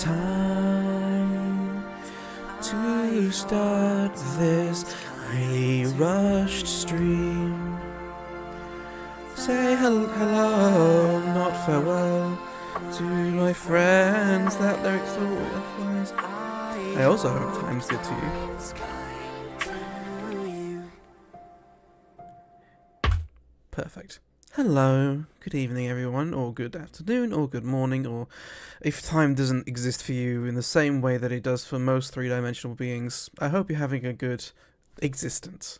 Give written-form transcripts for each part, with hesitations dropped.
time to start this highly rushed stream. Say hello, not farewell, to my friends that they're otherwise. I also hope time's good to you. Perfect. Hello, good evening everyone, or good afternoon, or good morning, or if time doesn't exist for you in the same way that it does for most three-dimensional beings, I hope you're having a good existence.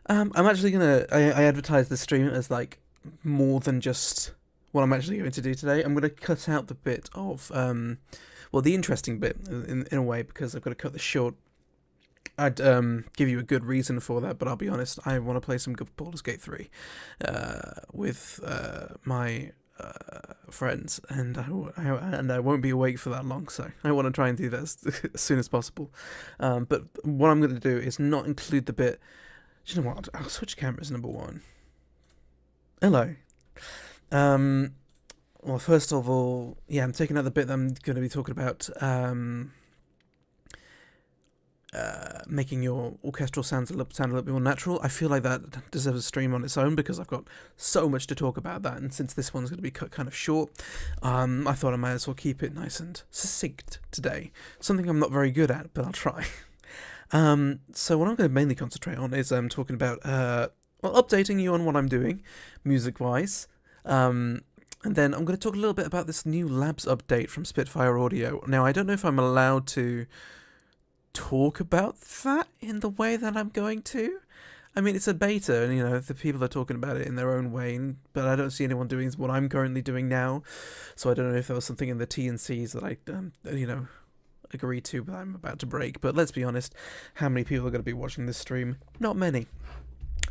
I'm actually gonna, I advertise this stream as like more than just what I'm actually going to do today. I'm gonna cut out the bit of, well, the interesting bit in a way, because I've got to cut this short. I'd give you a good reason for that, but I'll be honest, I want to play some good Baldur's Gate 3 with my friends, and I won't be awake for that long, so I want to try and do that as soon as possible. But what I'm going to do is not include the bit. Do you know what? I'll switch cameras, number one. Hello. Well, first of all, yeah, I'm taking out the bit that I'm going to be talking about. Making your orchestral sound a little bit more natural. I feel like that deserves a stream on its own because I've got so much to talk about that, and since this one's going to be cut kind of short, I thought I might as well keep it nice and succinct today. Something I'm not very good at, but I'll try. So what I'm going to mainly concentrate on is talking about, updating you on what I'm doing, music-wise, and then I'm going to talk a little bit about this new Labs update from Spitfire Audio. Now, I don't know if I'm allowed to talk about that in the way that I'm going to. I mean, it's a beta, and you know, the people are talking about it in their own way, but I don't see anyone doing what I'm currently doing now, so I don't know if there was something in the T&Cs that I, agreed to, but I'm about to break. But let's be honest, how many people are going to be watching this stream? Not many.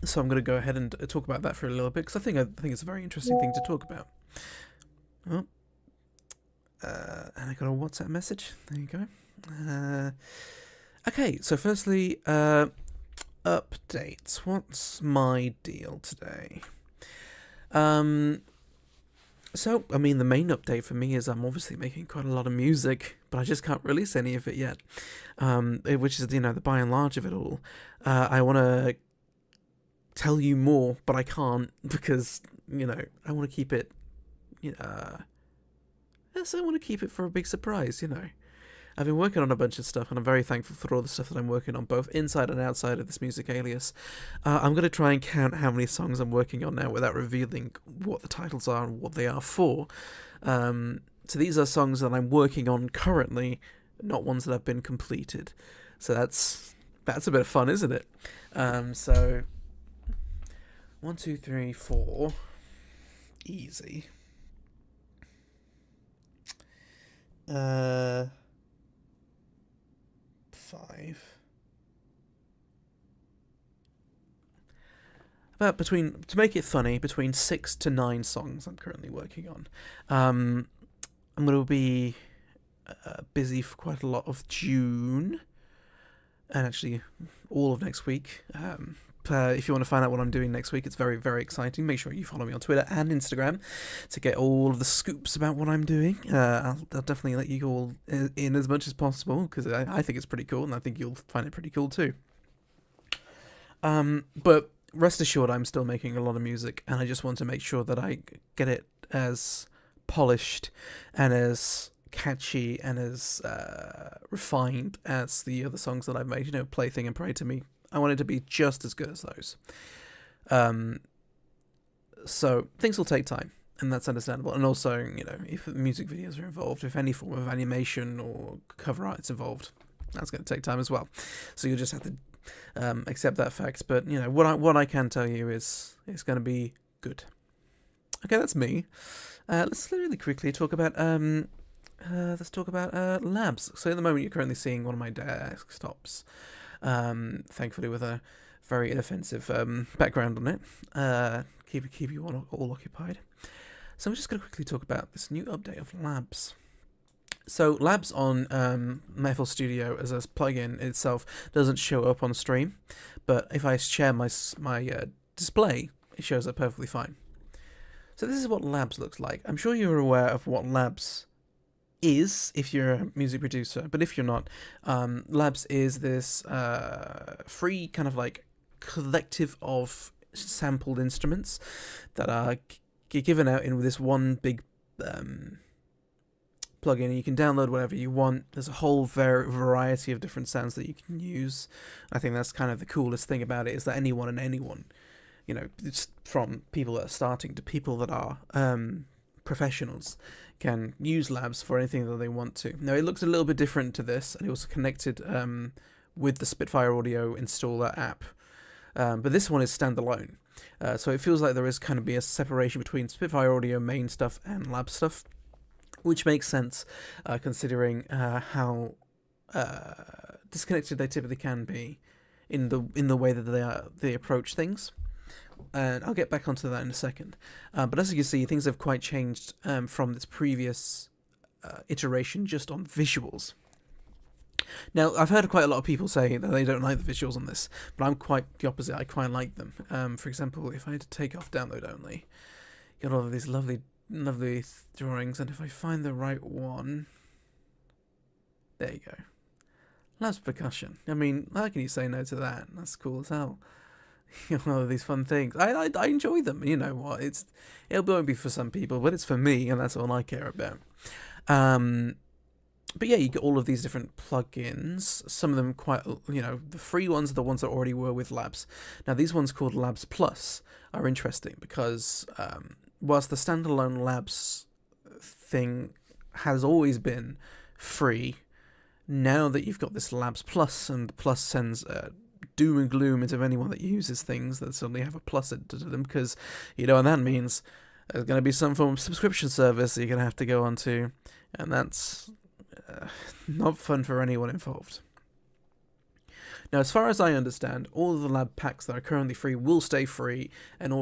So I'm going to go ahead and talk about that for a little bit, because I think it's a very interesting thing to talk about. Oh. And I got a WhatsApp message. There you go. Okay, so firstly, updates. What's my deal today? So, I mean, the main update for me is I'm obviously making quite a lot of music, but I just can't release any of it yet, which is, the by and large of it all. I want to tell you more, but I can't because, I want to keep it, I want to keep it for a big surprise, I've been working on a bunch of stuff, and I'm very thankful for all the stuff that I'm working on, both inside and outside of this music alias. I'm going to try and count how many songs I'm working on now without revealing what the titles are and what they are for. So these are songs that I'm working on currently, not ones that have been completed. So that's a bit of fun, isn't it? So 1, 2, 3, 4, easy. 5. To make it funny, between 6 to 9 songs I'm currently working on. I'm going to be busy for quite a lot of June, and actually all of next week. If you want to find out what I'm doing next week, it's very, very exciting. Make sure you follow me on Twitter and Instagram to get all of the scoops about what I'm doing. I'll definitely let you all in as much as possible, because I think it's pretty cool, and I think you'll find it pretty cool too. But rest assured, I'm still making a lot of music, and I just want to make sure that I get it as polished and as catchy and as refined as the other songs that I've made. Plaything and Pray to Me. I want it to be just as good as those. So things will take time, and that's understandable. And also, if music videos are involved, if any form of animation or cover art's involved, that's going to take time as well. So you'll just have to accept that fact. But what I can tell you is it's going to be good. Okay, that's me. Let's really quickly talk about labs. So at the moment, you're currently seeing one of my desktops. Thankfully with a very inoffensive background on it. Keep you all occupied. So I'm just going to quickly talk about this new update of Labs. So Labs on FL Studio as a plugin itself doesn't show up on stream, but if I share my display, it shows up perfectly fine. So this is what Labs looks like. I'm sure you're aware of what Labs is, if you're a music producer, but if you're not, Labs is this free kind of like collective of sampled instruments that are given out in this one big plugin. You can download whatever you want. There's a whole variety of different sounds that you can use. I think that's kind of the coolest thing about it, is that anyone and anyone, you know, it's from people that are starting to people that are professionals, can use Labs for anything that they want to. Now, it looks a little bit different to this, and it was connected with the Spitfire Audio installer app. But this one is standalone. So it feels like there is kind of be a separation between Spitfire Audio main stuff and Lab stuff, which makes sense considering how disconnected they typically can be in the way that they approach things. And I'll get back onto that in a second. But as you can see, things have quite changed from this previous iteration just on visuals. Now, I've heard quite a lot of people say that they don't like the visuals on this, but I'm quite the opposite. I quite like them. For example, if I had to take off download only, you got all of these lovely drawings, and if I find the right one, there you go. Labs percussion. I mean, how can you say no to that? That's cool as hell. You know, all these fun things. I enjoy them. You know what? It won't be for some people, but it's for me, and that's all I care about. But yeah, you get all of these different plugins. Some of them quite, you know, the free ones are the ones that already were with Labs. Now, these ones called Labs Plus are interesting because whilst the standalone Labs thing has always been free, now that you've got this Labs Plus, and the Plus sends doom and gloom into anyone that uses things that suddenly have a plus into them, because you know what that means. There's going to be some form of subscription service that you're going to have to go onto, and that's not fun for anyone involved. Now, as far as I understand, all of the Lab packs that are currently free will stay free, and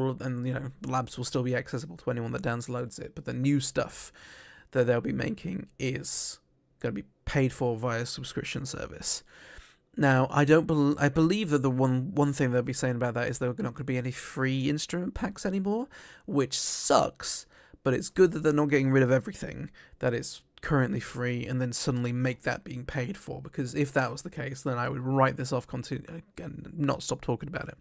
you know, Labs will still be accessible to anyone that downloads it. But the new stuff that they'll be making is going to be paid for via subscription service. Now, I believe that the one thing they'll be saying about that is there are not going to be any free instrument packs anymore, which sucks. But it's good that they're not getting rid of everything that is currently free and then suddenly make that being paid for, because if that was the case, then I would write this off and not stop talking about it.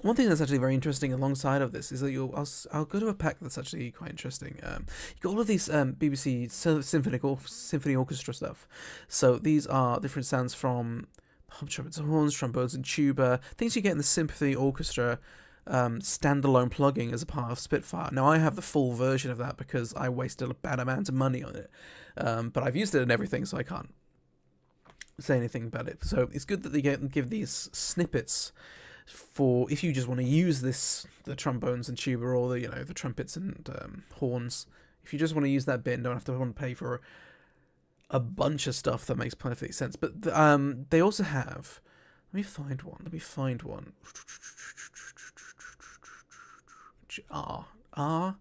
One thing that's actually very interesting alongside of this is that I'll go to a pack that's actually quite interesting. You got all of these BBC symphony orchestra stuff. So these are different sounds from trumpets and horns, trombones and tuba, things you get in the symphony orchestra standalone plugging as a part of Spitfire. Now, I have the full version of that because I wasted a bad amount of money on it, but I've used it and everything, so I can't say anything about it. So it's good that they give these snippets for if you just want to use the trombones and tuba, or the trumpets and horns. If you just want to use that bit and don't have to pay for a bunch of stuff, that makes perfect sense. But they also have. Let me find one. Which are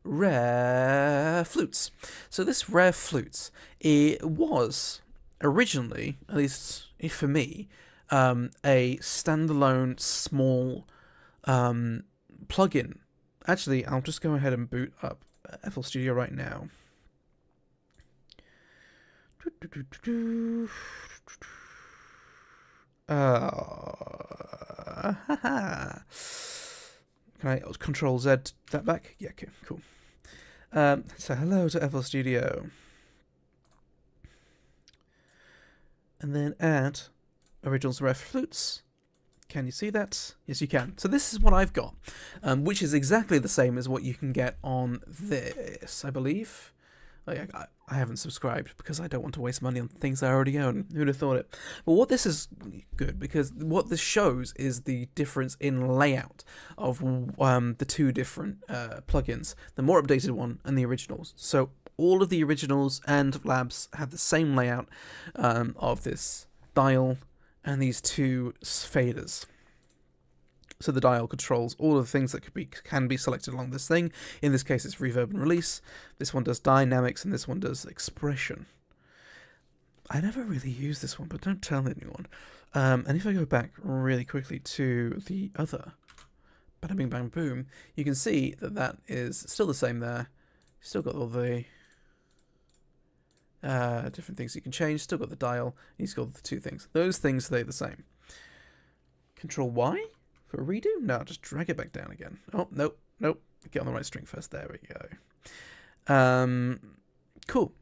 rare flutes. So this rare flutes, it was originally, at least for me, a standalone small plugin. Actually, I'll just go ahead and boot up FL Studio right now. Can I Control Z that back? Yeah, okay, cool. So hello to FL Studio. And then add Originals Ref Flutes. Can you see that? Yes, you can. So this is what I've got, which is exactly the same as what you can get on this, I believe. I haven't subscribed because I don't want to waste money on things I already own. Who'd have thought it? But what this is good, because what this shows is the difference in layout of the two different plugins, the more updated one and the originals. So all of the originals and Labs have the same layout of this dial and these two faders. So the dial controls all of the things that can be selected along this thing. In this case, it's reverb and release. This one does dynamics, and this one does expression. I never really use this one, but don't tell anyone. And if I go back really quickly to the other Bada Bing Bang Boom, you can see that is still the same there. Still got all the different things you can change. Still got the dial. He's got the two things. Those things stay the same. Control Y for a redo? No, just drag it back down again. Oh, nope. Get on the right string first. There we go. Cool.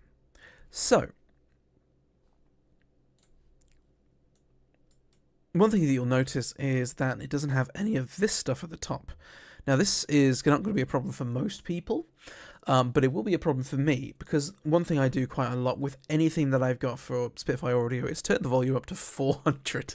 So, one thing that you'll notice is that it doesn't have any of this stuff at the top. Now, this is not going to be a problem for most people, but it will be a problem for me, because one thing I do quite a lot with anything that I've got for Spitfire Audio is turn the volume up to 400.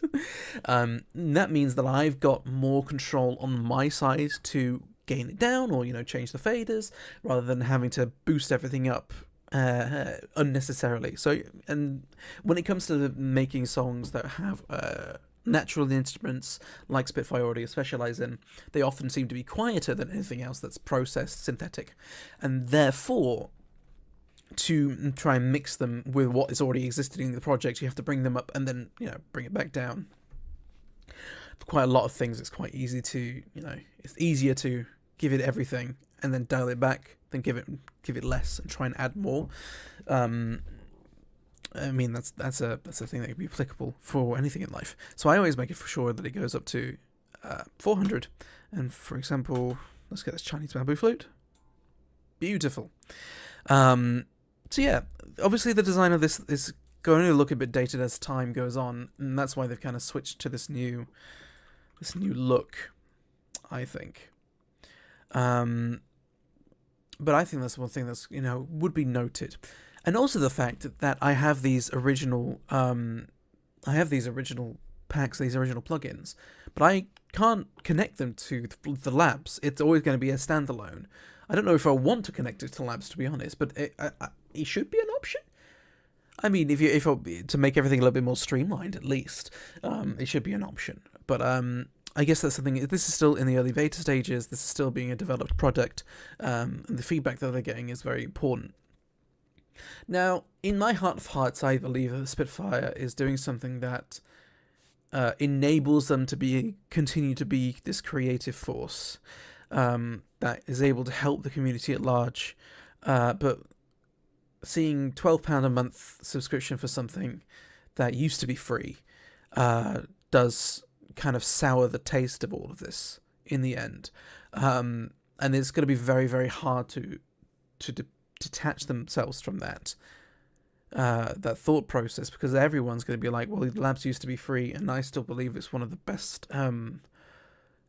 That means that I've got more control on my side to gain it down or, change the faders, rather than having to boost everything up unnecessarily. So, and when it comes to making songs that have natural instruments like Spitfire Audio specialize in, they often seem to be quieter than anything else that's processed synthetic, and therefore to try and mix them with what is already existing in the project, you have to bring them up and then bring it back down. For quite a lot of things, it's quite easy to it's easier to give it everything and then dial it back than give it less and try and add more. I mean, that's a thing that could be applicable for anything in life. So I always make it for sure that it goes up to 400. And for example, let's get this Chinese bamboo flute. Beautiful. So yeah, obviously the design of this is going to look a bit dated as time goes on, and that's why they've kind of switched to this new look, I think. But I think that's one thing that's would be noted. And also the fact that I have these original packs, these original plugins, but I can't connect them to the labs. It's always going to be a standalone. I don't know if I want to connect it to labs, to be honest, but it should be an option. I mean, if to make everything a little bit more streamlined, at least, it should be an option. But I guess that's something. This is still in the early beta stages. This is still being a developed product, and the feedback that they're getting is very important. Now, in my heart of hearts, I believe that the Spitfire is doing something that enables them to continue to be this creative force that is able to help the community at large. But seeing £12 a month subscription for something that used to be free does kind of sour the taste of all of this in the end. And it's going to be very, very hard to detach themselves from that thought process, because everyone's going to be like, well, the labs used to be free, and I still believe it's one of the best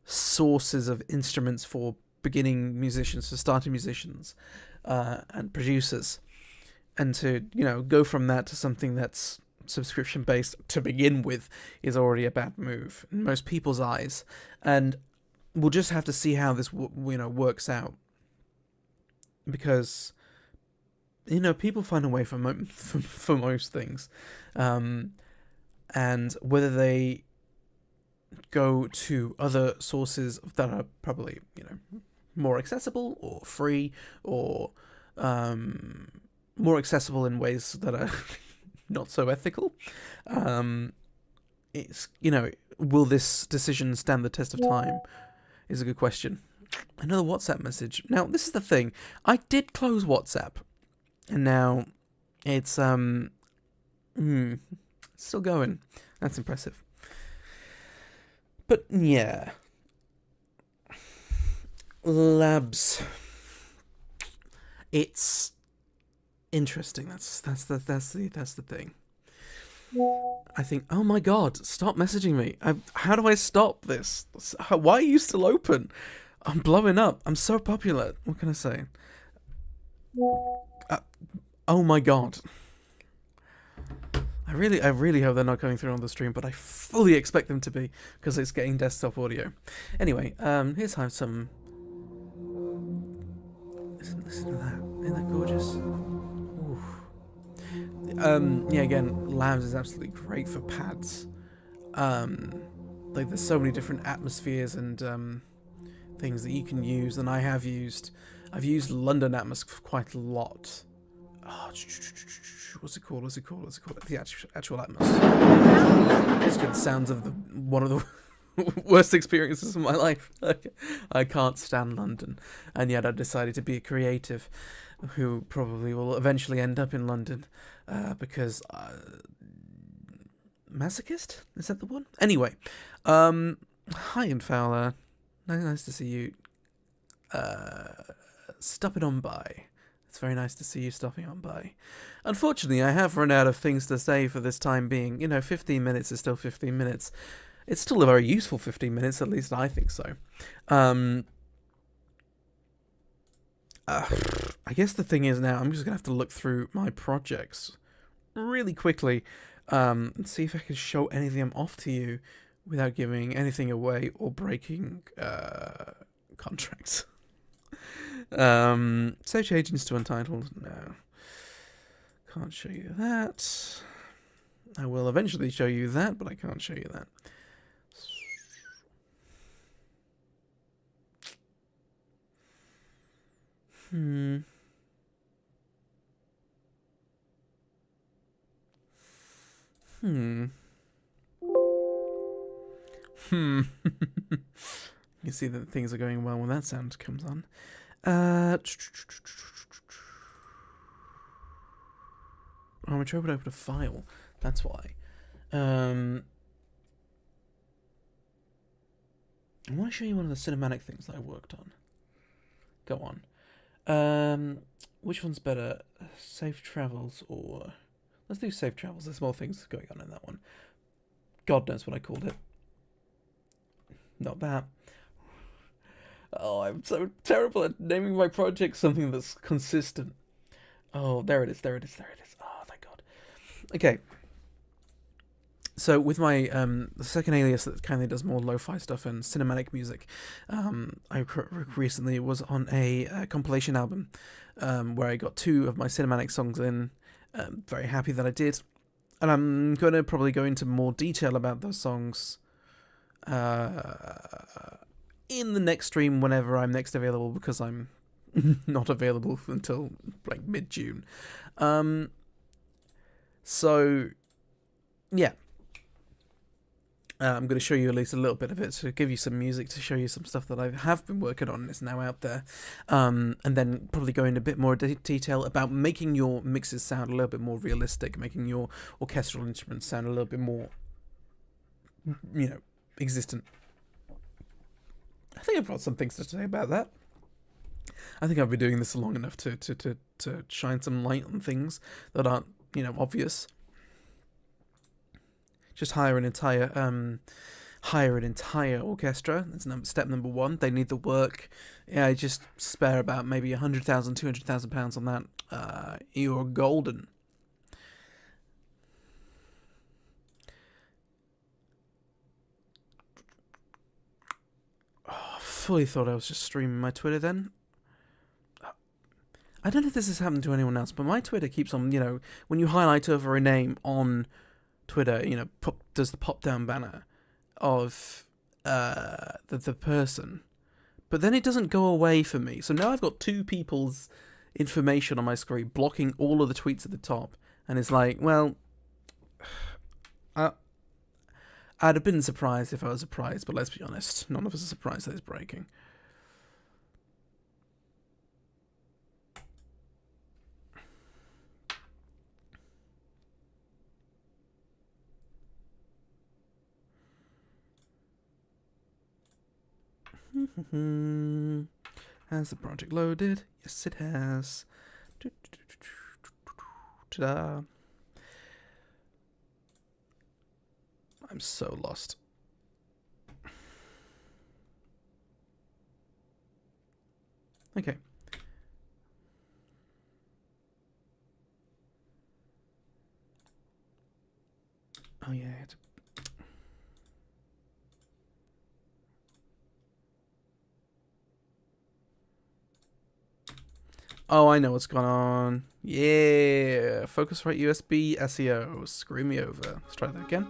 sources of instruments for beginning musicians, for starting musicians, and producers. And to go from that to something that's subscription based to begin with is already a bad move in most people's eyes, and we'll just have to see how this works out, because people find a way for most things, and whether they go to other sources that are probably more accessible or free, or more accessible in ways that are not so ethical. It's will this decision stand the test of time? Is a good question. Another WhatsApp message. Now, this is the thing. I did close WhatsApp, and now it's still going. That's impressive. But yeah, labs. It's interesting. That's the thing. I think, oh my god, stop messaging me. How do I stop this? Why are you still open? I'm blowing up. I'm so popular. What can I say? Oh my god. I really hope they're not coming through on the stream, but I fully expect them to be, because it's getting desktop audio. Anyway, here's how some... Listen to that. Isn't that gorgeous? Yeah, again, Labs is absolutely great for pads. Like, there's so many different atmospheres and things that you can use, and I've used London Atmos quite a lot. Oh, what's it called? The actual Atmos. It's got the sounds of one of the worst experiences of my life. I can't stand London, and yet I decided to be a creative. who probably will eventually end up in London because masochist, is that the one? Anyway, hi and Fowler, nice to see you stopping on by. It's very nice to see you stopping on by. Unfortunately, I have run out of things to say for this time being. 15 minutes is still 15 minutes. It's still a very useful 15 minutes, at least I think so. I guess the thing is now, I'm just going to have to look through my projects really quickly and see if I can show anything I'm off to you without giving anything away or breaking contracts. Save agents to Untitled? No. Can't show you that. I will eventually show you that, but I can't show you that. You see that things are going well when that sound comes on. I'm trying to open a file. That's why. I want to show you one of the cinematic things that I worked on. Go on. Which one's better? Safe Travels or... Let's do Safe Travels. There's more things going on in that one. God knows what I called it. Not that. Oh, I'm so terrible at naming my project something that's consistent. Oh, there it is. Oh, thank God. Okay. So with my the second alias that kindly does more lo-fi stuff and cinematic music, I recently was on a compilation album where I got 2 of my cinematic songs in. Very happy that I did, and I'm going to probably go into more detail about those songs in the next stream whenever I'm next available, because I'm not available until like mid-June. So yeah. I'm going to show you at least a little bit of it to give you some music, to show you some stuff that I have been working on and is now out there. And then probably go into a bit more detail about making your mixes sound a little bit more realistic, making your orchestral instruments sound a little bit more, existent. I think I've got some things to say about that. I think I've been doing this long enough to shine some light on things that aren't, obvious. Just hire an entire orchestra. That's step number 1. They need the work. Yeah, just spare about maybe £100,000, £200,000 on that. You're golden. Oh, I fully thought I was just streaming my Twitter then. I don't know if this has happened to anyone else, but my Twitter keeps on, when you highlight over a name on Twitter, does the pop-down banner of the person, but then it doesn't go away for me. So now I've got 2 people's information on my screen blocking all of the tweets at the top, and it's like, well, I'd have been surprised if I was surprised, but let's be honest, none of us are surprised that it's breaking. Has the project loaded? Yes, it has. Ta-da. I'm so lost. Okay. Oh yeah, oh, I know what's going on. Yeah, Focusrite USB SEO. Screw me over. Let's try that again.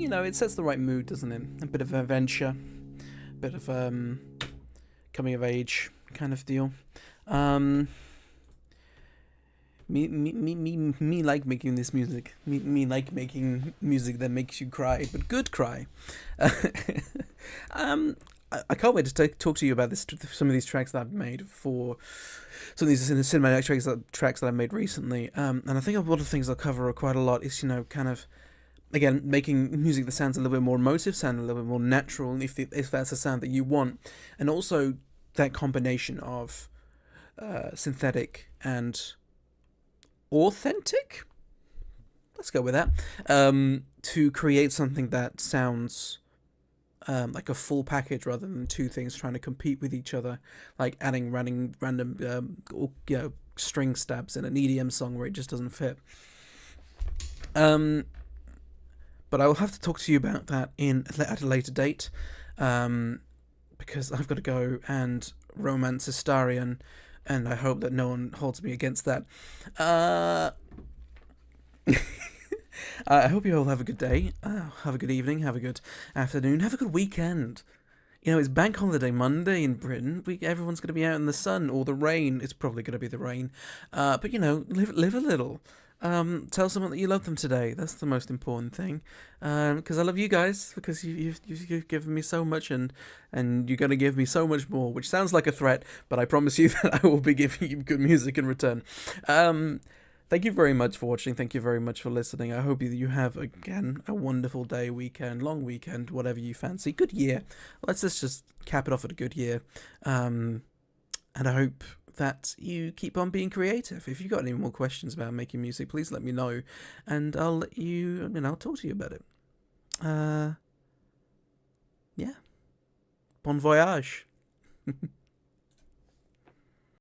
think, it sets the right mood, doesn't it? A bit of adventure, a bit of coming of age kind of deal. Me like making this music. Me like making music that makes you cry, but good cry. I can't wait to talk to you about some of these tracks that I've made for some of these cinematic tracks that I've made recently. And I think a lot of things I'll cover quite a lot is, kind of, again, making music that sounds a little bit more emotive, sound a little bit more natural, if that's a sound that you want, and also that combination of synthetic and authentic. Let's go with that. To create something that sounds like a full package rather than two things trying to compete with each other, like adding random string stabs in an EDM song where it just doesn't fit. But I will have to talk to you about that at a later date, because I've got to go and romance Astarion, and I hope that no one holds me against that. I hope you all have a good day, have a good evening, have a good afternoon, have a good weekend. It's Bank Holiday Monday in Britain. Everyone's going to be out in the sun or the rain. It's probably going to be the rain. But, live a little. Tell someone that you love them today. That's the most important thing. Because I love you guys, because you've given me so much, and you're going to give me so much more, which sounds like a threat, but I promise you that I will be giving you good music in return. Thank you very much for watching. Thank you very much for listening. I hope you have, again, a wonderful day, weekend, long weekend, whatever you fancy. Good year. Let's just cap it off at a good year. And I hope that you keep on being creative. If you've got any more questions about making music, please let me know, and I'll I'll talk to you about it. Yeah. Bon voyage.